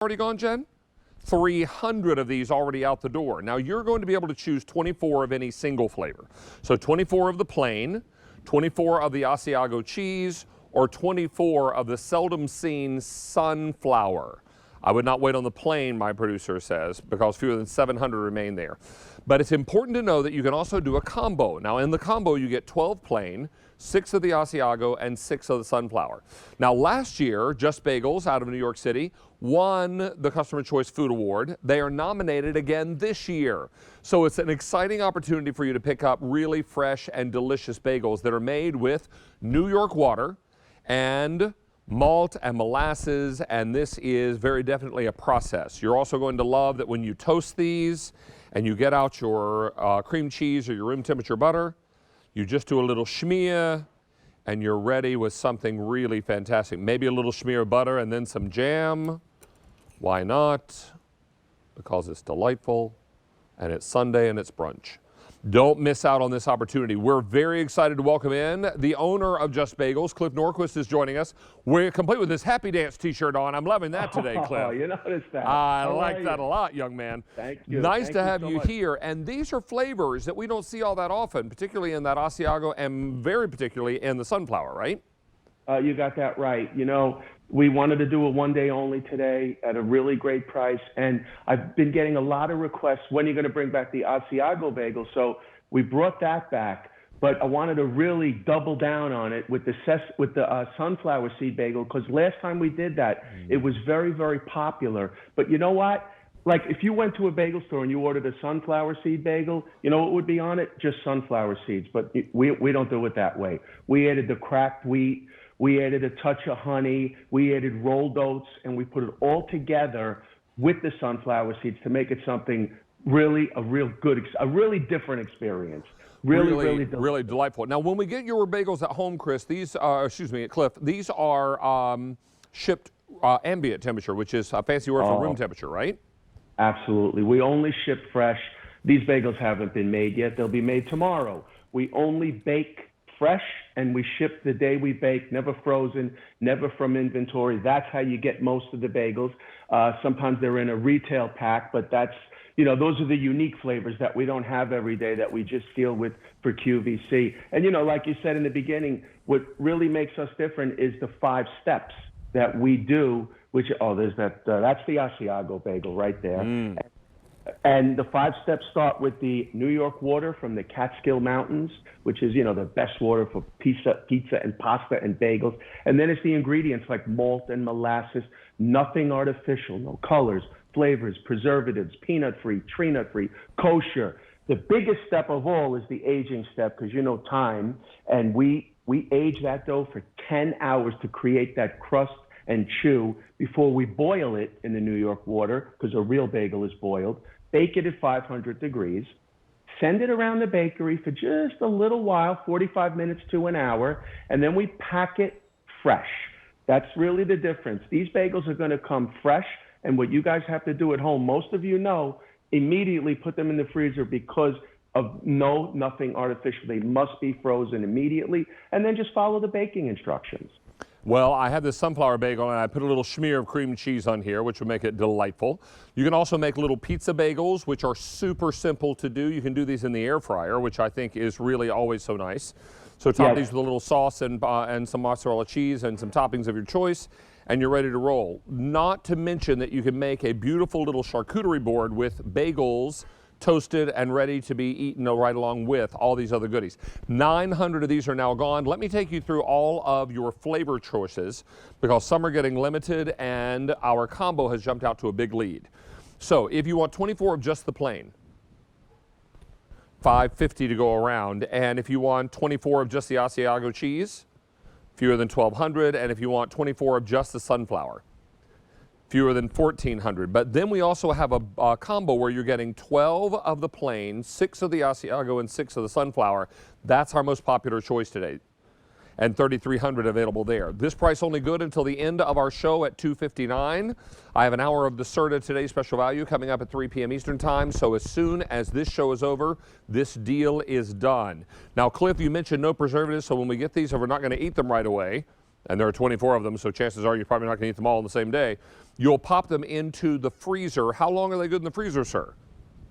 already gone, Jen? 300 of these already out the door. Now you're going to be able to choose 24 of any single flavor. So 24 of the plain, 24 of the Asiago cheese, or 24 of the seldom seen sunflower. I would not wait on the plain, my producer says, because fewer than 700 remain there. But it's important to know that you can also do a combo. Now in the combo you get 12 plain, 6 of the Asiago, and 6 of the sunflower. Now last year, Just Bagels out of New York City won the Customer Choice Food Award. They are nominated again this year. So it's an exciting opportunity for you to pick up really fresh and delicious bagels that are made with New York water and malt and molasses, and this is very definitely a process. You're also going to love that when you toast these and you get out your cream cheese or your room temperature butter, you just do a little schmear and you're ready with something really fantastic. Maybe a little schmear of butter and then some jam. Why not? Because it's delightful and it's Sunday and it's brunch. Don't miss out on this opportunity. We're very excited to welcome in the owner of Just Bagels. Cliff Norquist is joining us. We're complete with this Happy Dance t-shirt on. I'm loving that today, Cliff. Oh, you noticed that. I like that a lot, young man. Thank you. Nice to have you here. And these are flavors that we don't see all that often, particularly in that Asiago and very particularly in the sunflower, right? You got that right. You know, we wanted to do a one-day only today at a really great price, and I've been getting a lot of requests, when are you going to bring back the Asiago bagel? So we brought that back, but I wanted to really double down on it with the sunflower seed bagel, because last time we did that, it was very, very popular. But you know what? Like if you went to a bagel store and you ordered a sunflower seed bagel, you know what would be on it? Just sunflower seeds. But we don't do it that way. We added the cracked wheat. We added a touch of honey, we added rolled oats, and we put it all together with the sunflower seeds to make it something really, a really different experience. Really delightful. Now, when we get your bagels at home, Chris, these are, Cliff, these are shipped ambient temperature, which is a fancy word for room temperature, right? Absolutely. We only ship fresh. These bagels haven't been made yet. They'll be made tomorrow. We only bake fresh, and we ship the day we bake, never frozen, never from inventory. That's how you get most of the bagels. Sometimes they're in a retail pack, but that's, you know, those are the unique flavors that we don't have every day that we just deal with for QVC. And, you know, like you said in the beginning, what really makes us different is the 5 steps that we do, which, that's the Asiago bagel right there. And the 5 steps start with the New York water from the Catskill Mountains, which is, you know, the best water for pizza and pasta and bagels. And then it's the ingredients like malt and molasses, nothing artificial, no colors, flavors, preservatives, peanut-free, tree-nut-free, kosher. The biggest step of all is the aging step, because, you know, time. And we age that dough for 10 hours to create that crust and chew before we boil it in the New York water, because a real bagel is boiled. Bake it at 500 degrees. Send it around the bakery for just a little while, 45 minutes to an hour, and then we pack it fresh. That's really the difference. These bagels are going to come fresh, and what you guys have to do at home, most of you know, immediately put them in the freezer because of nothing artificial. They must be frozen immediately, and then just follow the baking instructions. Well, I have this sunflower bagel, and I put a little smear of cream cheese on here, which would make it delightful. You can also make little pizza bagels, which are super simple to do. You can do these in the air fryer, which I think is really always so nice. So top these with a little sauce and some mozzarella cheese and some toppings of your choice, and you're ready to roll. Not to mention that you can make a beautiful little charcuterie board with bagels toasted and ready to be eaten right along with all these other goodies. 900 of these are now gone. Let me take you through all of your flavor choices because some are getting limited and our combo has jumped out to a big lead. So if you want 24 of just the plain, $5.50 to go around. And if you want 24 of just the Asiago cheese, fewer than 1,200. And if you want 24 of just the sunflower, fewer than 1,400. But then we also have a combo where you're getting 12 of the plain, 6 of the Asiago, and 6 of the sunflower. That's our most popular choice today. And 3,300 available there. This price only good until the end of our show at $2.59. I have an hour of the Serta Today special value coming up at 3 p.m. Eastern time. So as soon as this show is over, this deal is done. Now, Cliff, you mentioned no preservatives. So when we get these, if we're not going to eat them right away, and there are 24 of them, so chances are you're probably not going to eat them all in the same day. You'll pop them into the freezer. How long are they good in the freezer, sir?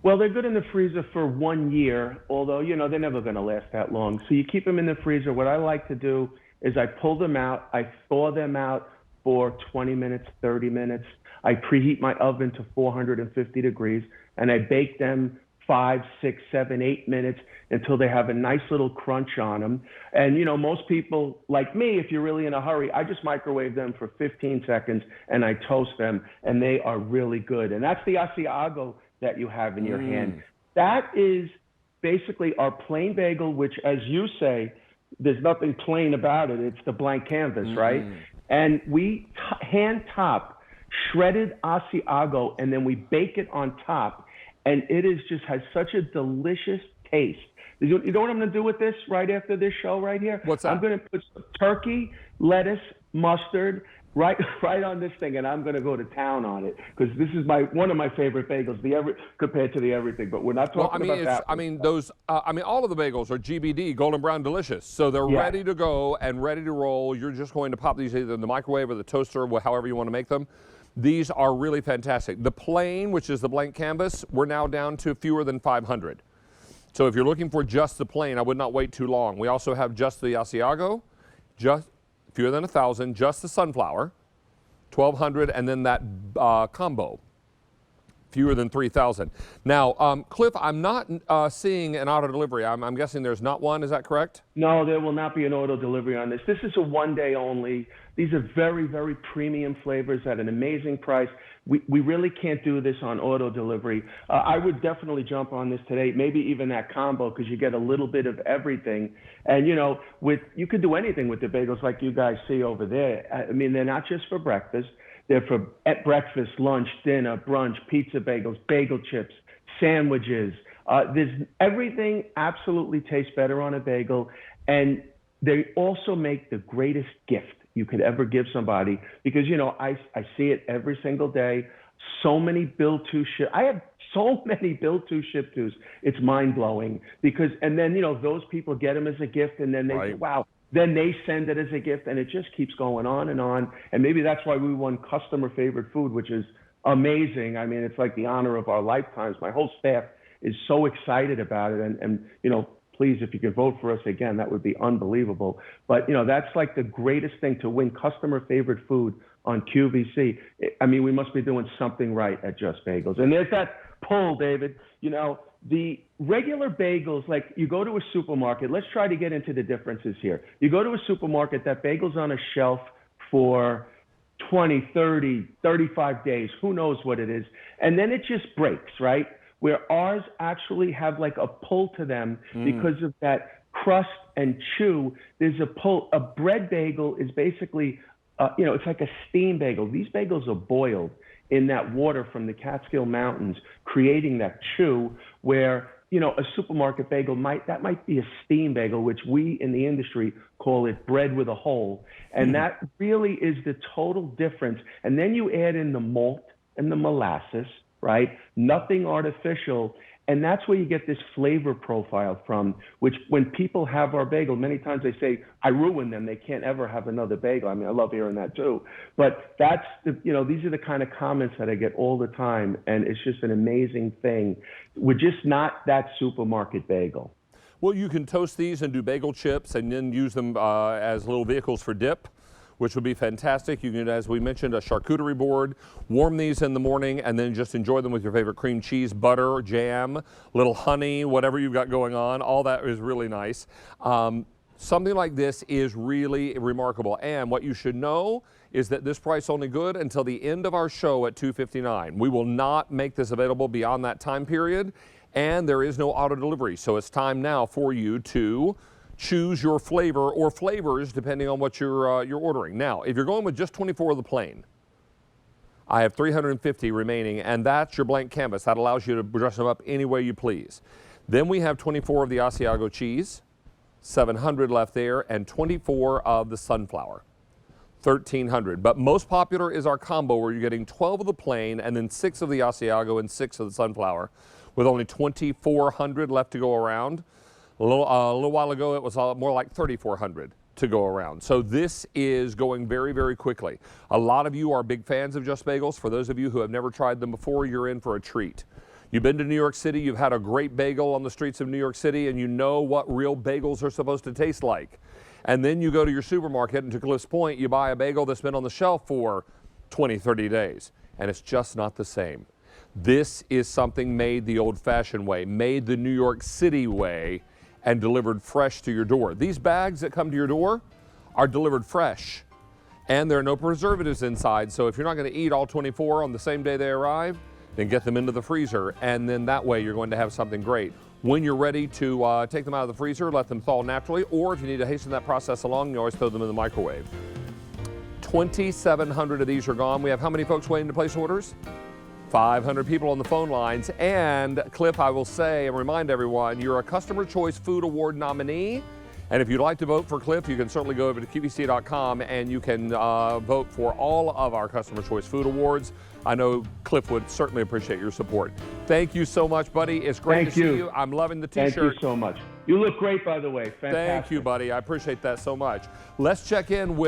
Well, they're good in the freezer for 1 year, although, you know, they're never going to last that long. So you keep them in the freezer. What I like to do is I pull them out, I thaw them out for 20 minutes, 30 minutes. I preheat my oven to 450 degrees, and I bake them 5, 6, 7, 8 minutes until they have a nice little crunch on them. And, you know, most people, like me, if you're really in a hurry, I just microwave them for 15 seconds, and I toast them, and they are really good. And that's the Asiago that you have in your hand. That is basically our plain bagel, which, as you say, there's nothing plain about it. It's the blank canvas, right? And we hand top shredded Asiago, and then we bake it on top, and it is just has such a delicious taste. You know what I'm going to do with this right after this show right here? What's that? I'm going to put some turkey, lettuce, mustard, right on this thing, and I'm going to go to town on it, because this is one of my favorite bagels, compared to the everything. But we're not talking about that. I mean, all of the bagels are GBD, golden brown delicious. So they're ready to go and ready to roll. You're just going to pop these either in the microwave or the toaster, however you want to make them. These are really fantastic. The plain, which is the blank canvas, we're now down to fewer than 500. So if you're looking for just the plain, I would not wait too long. We also have just the Asiago, just fewer than 1,000, just the sunflower, 1,200, and then that combo, fewer than 3,000. Now, Cliff, I'm not seeing an auto delivery. I'm guessing there's not one. Is that correct? No, there will not be an auto delivery on this. This is a 1 day only. These are very, very premium flavors at an amazing price. We really can't do this on auto delivery. I would definitely jump on this today, maybe even that combo, because you get a little bit of everything. And, you know, you could do anything with the bagels like you guys see over there. I mean, they're not just for breakfast. They're for at breakfast, lunch, dinner, brunch, pizza bagels, bagel chips, sandwiches. Everything absolutely tastes better on a bagel. And they also make the greatest gift you could ever give somebody, because, you know, I see it every single day. So many build to ship. I have so many build to ship tos. It's mind blowing, because, and then, you know, those people get them as a gift, and then they say, wow. Then they send it as a gift, and it just keeps going on and on. And maybe that's why we won customer favorite food, which is amazing. I mean, it's like the honor of our lifetimes. My whole staff is so excited about it. And you know, please, if you could vote for us again, that would be unbelievable. But, you know, that's like the greatest thing, to win customer favorite food on QVC. I mean, we must be doing something right at Just Bagels. And there's that poll, David. You know, the regular bagels, like you go to a supermarket, let's try to get into the differences here. You go to a supermarket, that bagel's on a shelf for 20, 30, 35 days, who knows what it is. And then it just breaks, right? Where ours actually have like a pull to them because of that crust and chew. There's a pull. A bread bagel is basically, you know, it's like a steam bagel. These bagels are boiled in that water from the Catskill Mountains, creating that chew, where, you know, a supermarket bagel might be a steam bagel, which we in the industry call it bread with a hole. And that really is the total difference. And then you add in the malt and the molasses, right? Nothing artificial. And that's where you get this flavor profile from, which when people have our bagel, many times they say, I ruin them. They can't ever have another bagel. I mean, I love hearing that too. But that's you know, these are the kind of comments that I get all the time. And it's just an amazing thing. We're just not that supermarket bagel. Well, you can toast these and do bagel chips and then use them as little vehicles for dip, which would be fantastic. You can, as we mentioned, a charcuterie board, warm these in the morning, and then just enjoy them with your favorite cream cheese, butter, jam, little honey, whatever you've got going on. All that is really nice. Something like this is really remarkable. And what you should know is that this price is only good until the end of our show at $2.59. We will not make this available beyond that time period, and there is no auto delivery. So it's time now for you to choose your flavor or flavors depending on what you're ordering. Now, if you're going with just 24 of the plain, I have 350 remaining, and that's your blank canvas. That allows you to dress them up any way you please. Then we have 24 of the Asiago cheese, 700 left there, and 24 of the sunflower, 1,300. But most popular is our combo, where you're getting 12 of the plain and then 6 of the Asiago and 6 of the sunflower, with only 2,400 left to go around. A little while ago, it was more like 3,400 to go around. So this is going very, very quickly. A lot of you are big fans of Just Bagels. For those of you who have never tried them before, you're in for a treat. You've been to New York City, you've had a great bagel on the streets of New York City, and you know what real bagels are supposed to taste like. And then you go to your supermarket, and to Cliff's point, you buy a bagel that's been on the shelf for 20, 30 days, and it's just not the same. This is something made the old-fashioned way, made the New York City way, and delivered fresh to your door. These bags that come to your door are delivered fresh, and there are no preservatives inside, so if you're not going to eat all 24 on the same day they arrive, then get them into the freezer, and then that way you're going to have something great. When you're ready to take them out of the freezer, let them thaw naturally, or if you need to hasten that process along, you always throw them in the microwave. 2,700 of these are gone. We have how many folks waiting to place orders? 500 people on the phone lines. And Cliff, I will say and remind everyone, you're a Customer Choice Food Award nominee. And if you'd like to vote for Cliff, you can certainly go over to QVC.com and you can vote for all of our Customer Choice Food Awards. I know Cliff would certainly appreciate your support. Thank you so much, buddy. It's great to see you. I'm loving the t-shirt. Thank you so much. You look great, by the way. Fantastic. Thank you, buddy. I appreciate that so much. Let's check in with